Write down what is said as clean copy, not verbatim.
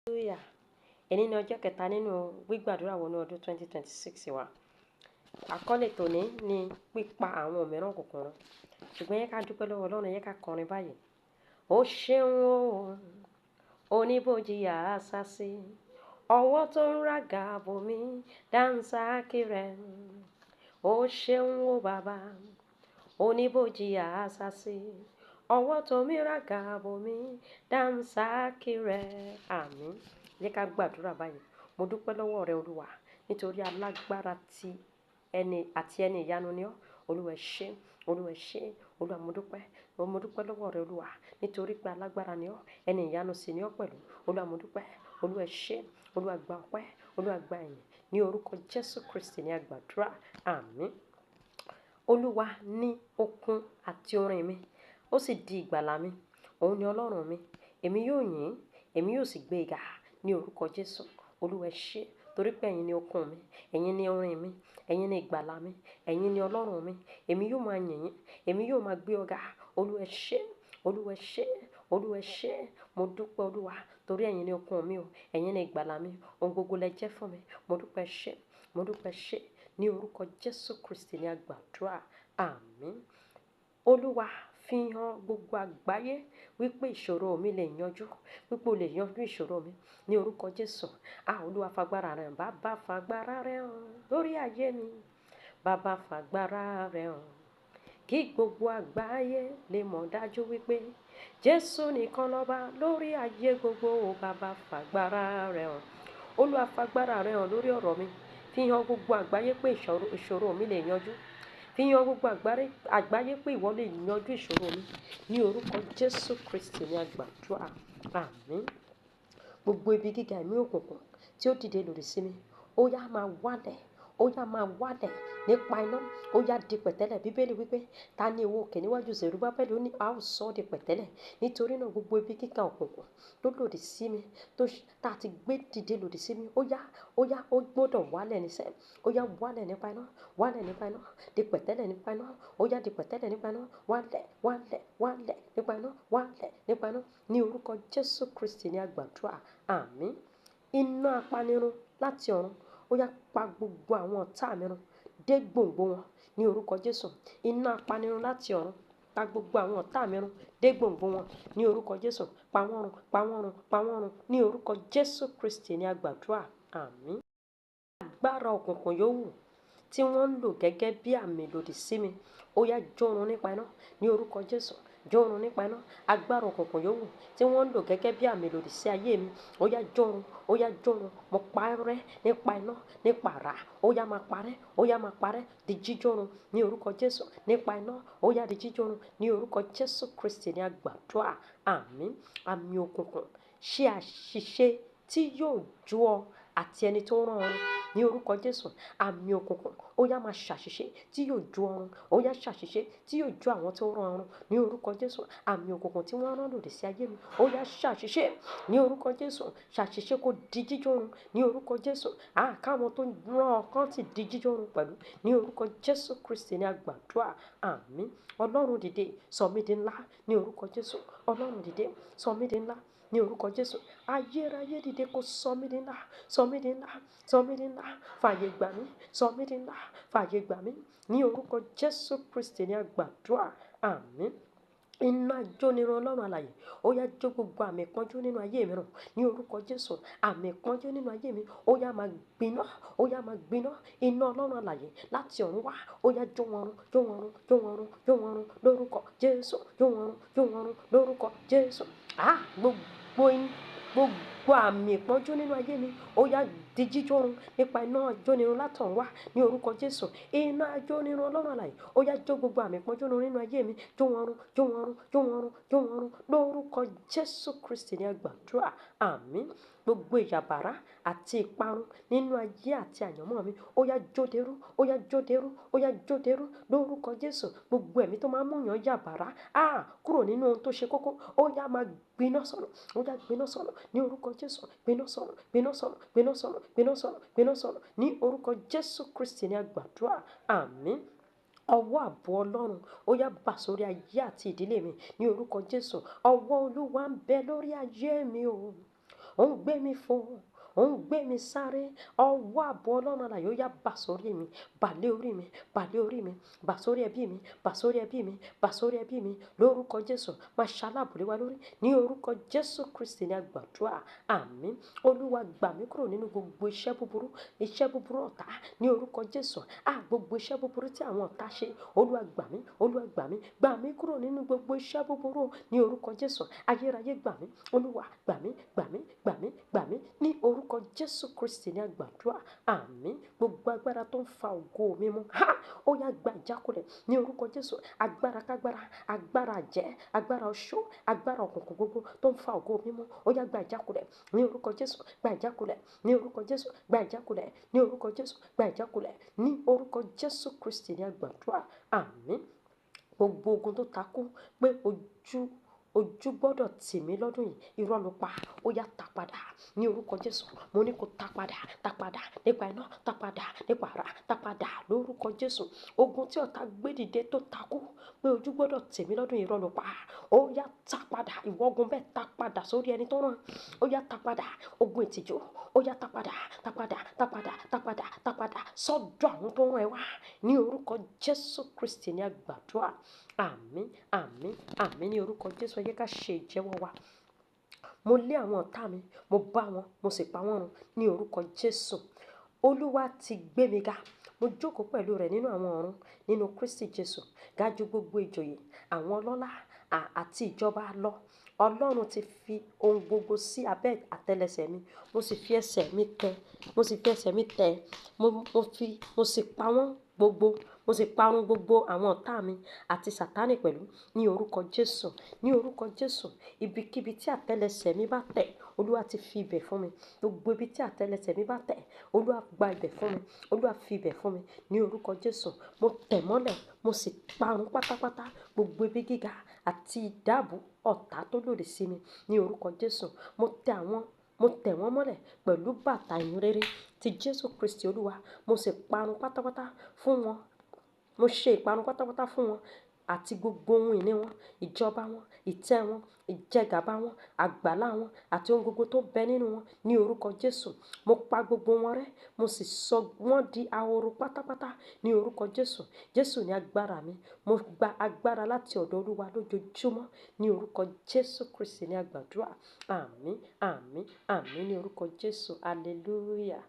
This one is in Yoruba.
Hallelujah. Èní ni ọjọ́ kẹta nínú gbígbàdúrà wọnú ọdún 2026 wa. Àkọ́lé tòní ni pípa àwọn òmíràn òkùnkùn run. Ṣùgbọ́n yẹ ká dúpẹ́ lọ́wọ́ Ọlọ́run, yẹ ká kọrin báyìí. Ó ṣeun o, oníbòjì àṣàṣì, ọwọ́ tó ń ràgà bòmí dánsákì rẹ̀. Ó ṣeun o bàbá, oníbòjì àṣàṣì, ọwọ́ tó ń ràgà bòmí dánsákì rẹ̀. Àmín. Yẹ ká gbàdúrà báyìí. Mo dúpẹ́ lọ́wọ́ rẹ Olúwa nítorí alágbára àti ẹni ìyanu ni ọ́. Olúwa ẹ ṣé, Olúwa ẹ ṣé, Olúwa mo dúpẹ́ lọ́wọ́ rẹ Olúwa nítorí pé alágbára ni ọ́, ẹni ìyanu sì ni ọ́ pẹ̀lú. Olúwa mo dúpẹ́, Olúwa ẹ ṣé, Olúwa gba ọpẹ́, Olúwa gba ìyìn. Ní orúkọ Jésù Kristi ni a gbàdúrà. Àmín. Olúwa ní okun àti orin mi, ó sì di ìgbàlà mi. Òun ni Ọlọ́run mi. Èmi yóò yìn, èmi yóò sì gbé e ga ní orúkọ Jésù. Olúwa ẹ ṣé, torí pé ẹ̀yin ni okun mi, ẹ̀yin ni orin mi, ẹ̀yin ni ìgbàlà mi, ẹ̀yin ni Ọlọ́run mi. Èmi yóò máa yìn yín, èmi yóò máa gbé ọ ga. Olúwa ẹ ṣé, Olúwa ẹ ṣé, Olúwa ẹ ṣé. Mo dúpẹ́ Olúwa torí ẹ̀yin ni okun mi o, ẹ̀yin ni ìgbàlà mi. Ohun gbogbo lẹ jẹ́ fún mi. Mo dúpẹ́ ṣé, mo dúpẹ́ ṣé. Ní orúkọ Jésù Kristi ni a gbàdúrà. Àmín. Olúwa fi hàn gbogbo àgbáyé wípé ìṣòro mi lè yanjú, wípé o lè yanjú ìṣòro mi ní orúkọ Jésù. Olúwa fagbára rẹ̀ hàn, bàbá fagbára rẹ̀ hàn lórí ayé mi. Bàbá fagbára rẹ̀ hàn kí gbogbo àgbáyé lè mọ̀ dájú wípé Jésù nìkan lọ́ba lórí ayé gbogbo. Bàbá fagbára rẹ̀ hàn. Olúwa fagbára rẹ̀ hàn lórí ọ̀rọ̀ mi. Fi hàn gbogbo àgbáyé pé ìṣòro mi lè yanjú. Fi hàn gbogbo àgbáyé pé ìwọ lè yanjú ìṣòro mi. Ní orúkọ Jésù Kristi ni a gbàdúrà. Àmín. Gbogbo ibi gíga ẹ̀mí òkùnkùn tí ó dìde lòdì sí mi, ó yá máa wálẹ̀, ó yá máa wálẹ̀ nípa iná. Ó yá di pẹ̀tẹ́lẹ̀. Bíbélì wípé ta ni ìwọ òkè níwájú Zèrúbábẹ́lì, ó ní a ó sọ ọ́ di pẹ̀tẹ́lẹ̀. Nítorí náà gbogbo ibi gíga òkùnkùn tó lòdì sí mi, tá ti gbé dìde lòdì sí mi, ó gbọ́dọ̀ wálẹ̀ níṣẹ́. Ó yá wálẹ̀ nípa iná, wálẹ̀ nípa iná, di pẹ̀tẹ́lẹ̀ nípa iná. Ó yá di pẹ̀tẹ́lẹ̀ nípa iná, wálẹ̀, wálẹ̀, wálẹ̀ nípa iná, wálẹ̀ nípa iná. Ní orúkọ Jésù Kristi ni a gbàdúrà. Àmín. Iná apanirun láti ọ̀run, ó yá pa gbogbo àwọn ọ̀tá mi run dé gbòǹgbò wọn ní orúkọ Jésù. Iná apanirun láti ọ̀run pa gbogbo àwọn ọ̀tá mi run dé gbòǹgbò wọn ní orúkọ Jésù. Pa wọ́n run, pa wọ́n run, pa wọ́n run ní orúkọ Jésù Kristi ni a gbàdúrà. Àmín. Agbára òkùnkùn yòówù tí wọ́n ń lò gẹ́gẹ́ bí àmì lòdì sí mi, ó yá jórun nípa iná ní orúkọ Jésù. Jórun nípa iná. Agbára òkùnkùn yòówù tí wọ́n ń lò gẹ́gẹ́ bí àmì lòdì sí ayé mi, ó yá jórun, ó yá jórun. Mo pa á rẹ́ nípa iná, nípa àrá. Ó yá máa parẹ́, ó yá máa parẹ́ di jíjórun ní orúkọ Jésù. Nípa iná, ó yá di jíjórun ní orúkọ Jésù Kristi ni a gbàdúrà. Àmín. Àmì òkùnkùn ṣe àṣìṣe tí yóò jó ọ àti ẹni tó rán ọ ní orúkọ Jésù. Àmì òkùnkùn ó yá máa ṣàṣìṣe tí yóò jó ọrun, ó yá ṣàṣìṣe tí yóò jó àwọn tó rán ọrun ní orúkọ Jésù. Àmì òkùnkùn tí wọ́n rán lòdì sí ayé mi, ó yá ṣàṣìṣe ní orúkọ Jésù. Ṣàṣìṣe kó di jíjórun ní orúkọ Jésù. Káwọn tó rán ọkàn sì di jíjórun pẹ̀lú ní orúkọ Jésù Kristi ni a gbàdúrà. Àmín. Ọlọ́run dìde sọ mí di ńlá ní orúkọ Jésù. Ọlọ́run dìde sọ mí di ńlá ní orúkọ Jésù. Ayérayé dìde kó sọ mí di ńlá, sọ mí di ńlá, sọ mí di ńlá. Fàyè gbà mí, sọ mí di ńlá, fàyè gbà mí ní orúkọ Jésù Kristi ni a gbàdúrà. Àmín. Iná jónirun Ọlọ́run alààyè, ó yá jó gbogbo àmì ìpọ́njú nínú ayé mi run ní orúkọ Jésù. Àmì ìpọ́njú nínú ayé mi, ó yá máa gbiná, ó yá máa gbiná. Iná Ọlọ́run alààyè láti ọ̀run wá, ó yá jó wọn run, jó wọn run, jó wọn run, jó wọn run lórúkọ Jésù. Jó wọn run, jó wọn run lórúkọ Jésù. Gbogbo àmì ìpọ́njú nínú ayé mi, ó yá di jíjórun nípa iná jónirun látọ̀run wá ní orúkọ Jésù. Iná jónirun Ọlọ́run alààyè, ó yá jó gbogbo àmì ìpọ́njú nínú ayé mi. Jó wọn run, jó wọn run, jó wọn run, jó wọn run lórúkọ Jésù Kristi ni a gbàdúrà. Àmín. Gbogbo ìyàbàrá àti ìparun nínú ayé àti àyànmọ́ mi, ó yá jóderú, ó yá jóderú, ó yá jóderú lórúkọ Jésù. Gbogbo ẹ̀mí tó máa ń múyàn yàbàrá kúrò nínú ohun tó ṣe kókó, ó yá máa gbiná sọ̀nà, ó yá gbiná sọ̀nà ní orúkọ Jésù. Gbiná sọ̀nà, gbiná sọ̀nà, gbiná sọ̀nà, gbiná sọ̀nà, gbiná sọ̀nà ní orúkọ Jésù Kristi ni a gbàdúrà. Àmín. Ọwọ́ ààbò Ọlọ́run ó yá bà sórí ayé àti ìdílé mi ní orúkọ Jésù. Ọwọ́ Olúwa ń bẹ lórí ayé mi o. ó ń gbé mi fò, ó ń gbé mi sáré. Ọwọ́ ààbò Ọlọ́run alààyè ó yá bà sórí mi, bà lé orí mi, bà lé orí mi, bà sórí ẹbí mi, bà sórí ẹbí mi, bà sórí ẹbí mi. Lórúkọ Jésù máa ṣaláàbò lé wa lórí. Ní orúkọ Jésù Kristi ni a gbàdúrà. Àmín. Olúwa gbà mí kúrò nínú gbogbo iṣẹ́ búburú ọ̀tá. Ní orúkọ Jésù. Gbogbo iṣẹ́ búburú tí àwọn ọ̀tá ṣe. Olúwa gbà mí, Olúwa gbà mí, gbà mí kúrò nínú gbogbo iṣẹ́ búburú. Ní orúkọ Jésù. Ayérayé gbà mí. Olúwa gbà mí, gbà mí, gbà mí, gbà mí. Ní orúkọ Jésù Kristi ni a gbàdúrà. Àmín. Gbogbo agbára tó ń fa ògo mi mú. Ó yá gba ìjákulẹ̀. Ní orúkọ Jésù. Agbára kágbára, agbára àjẹ́, agbára oṣó, agbára òkùnkùn gbogbo tó ń fa ògo mi mú. Ó yá gba ìjákulẹ̀. Ní orúkọ Jésù. Gba ìjákulẹ̀. Ní orúkọ Jésù. Gba ìjákulẹ̀. Ní orúkọ Jésù. Gba ìjákulẹ̀. Ní orúkọ Jésù Kristi ni a gbàdúrà. Àmín. Gbogbo ogun tó takú pé ojú gbọ́dọ̀ tì mí lọ́dún yìí, irọ́ ló pa. Ó yá ta padà. Ní orúkọ Jésù. Mo ní kó ta padà, ta padà nípa iná, ta padà nípa àrá, ta padà lórúkọ Jésù. Ogun tí ọ̀tá gbé dìde tó takú pé ojú gbọ́dọ̀ tì mí lọ́dún yìí, irọ́ ló pa. Ó yá ta padà. Ìwọ ogun bẹ́ẹ̀ ta padà sórí ẹni tó rán. Ó yá ta padà. Ogun ìtìjú. Ó yá ta padà, ta padà, ta padà, ta padà, ta padà sọ́dọ̀ àwọn tó rán ẹ wá. Ní orúkọ Jésù Kristi ni a gbàdúrà. Àmín, àmín, àmín. Ní orúkọ Jésù. Ẹ jẹ́ ká ṣe ìjẹ́wọ́ wa. Mo lé àwọn ọ̀tá mi, mo bá wọn, mo sì pa wọ́n run. Ní orúkọ Jésù. Olúwa ti gbé mi ga. Mo jókòó pẹ̀lú rẹ̀ nínú àwọn ọ̀run, nínú Kristi Jésù. Ga ju gbogbo ìjòyè, àwọn ọlọ́lá àti ìjọba lọ. Ọlọ́run ti fi ohun gbogbo sí abẹ́ àtẹ́lẹsẹ̀ mi. Mo sì fi ẹsẹ̀ mi tẹ̀. Mo sì pa wọ́n gbogbo. Mo sì parun gbogbo àwọn ọ̀tá mi àti Sátánì pẹ̀lú. Ní orúkọ Jésù. Ní orúkọ Jésù. Ibikíbi tí àtẹ́lẹsẹ̀ mi bá tẹ̀, Olúwa ti fi ibẹ̀ fún mi. Gbogbo ibi tí àtẹ́lẹsẹ̀ mi bá tẹ̀, Olúwa gba ibẹ̀ fún mi. Olúwa fi ibẹ̀ fún mi. Ní orúkọ Jésù. Mo tẹ̀ mọ́lẹ̀, mo sì parun pátápátá gbogbo ibi gíga àti ìdábò ọ̀tá tó lòdì sí mi. Ní orúkọ Jésù. Mo tẹ̀ wọ́n mọ́lẹ̀ pẹ̀lú bàtà ìyìnrere ti Jésù Kristi Olúwa. Mo sì parun pátápátá fún wọn. Mo ṣe ìparun pátápátá fún wọn àti gbogbo ohun ìní wọn, ìjọba wọn, ìtẹ́ wọn, ìjẹgàba wọn, àgbàlá wọn àti ohun gbogbo tó bẹ nínú wọn. Ní orúkọ Jésù. Mo pa gbogbo wọn rẹ́. Mo sì sọ wọ́n di ahoro pátápátá. Ní orúkọ Jésù. Jésù ni agbára mi. Mo gba agbára láti ọ̀dọ̀ Olúwa lójoojúmọ́. Ní orúkọ Jésù Kristi ni a gbàdúrà. Àmín, àmín, àmín. Ní orúkọ Jésù. Hallelujah.